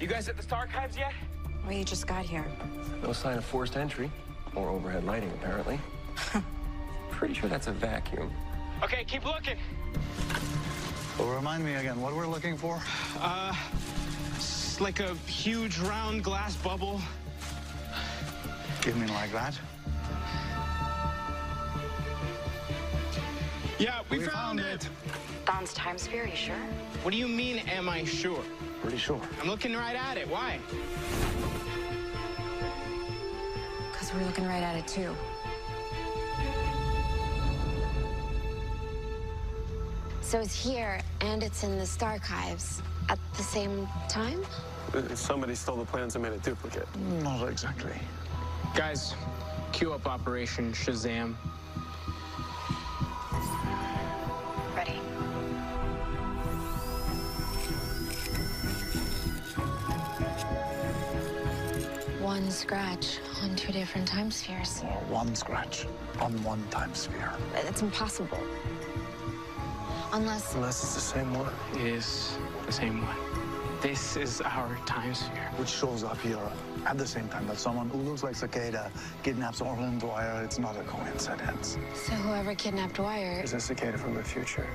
guys at the archives yet? Well, you just got here. No sign of forced entry or overhead lighting, apparently. Pretty sure that's a vacuum. Okay, keep looking. Well, remind me again, what we're looking for? It's like a huge round glass bubble. You mean like that? Yeah, we found it. Don's time sphere, you sure? What do you mean, am I sure? Pretty sure. I'm looking right at it. Why? Because we're looking right at it, too. So it's here, and it's in the Star Archives at the same time? Somebody stole the plans and made a duplicate. Not exactly. Guys, cue up Operation Shazam. Ready. One scratch on two different time spheres. Or one scratch on one time sphere. It's impossible. Unless... Unless it's the same one. It is the same one. This is our time sphere. Which shows up here at the same time that someone who looks like Cicada kidnaps Orlin Dwyer. It's not a coincidence. So whoever kidnapped Dwyer... Is a cicada from the future.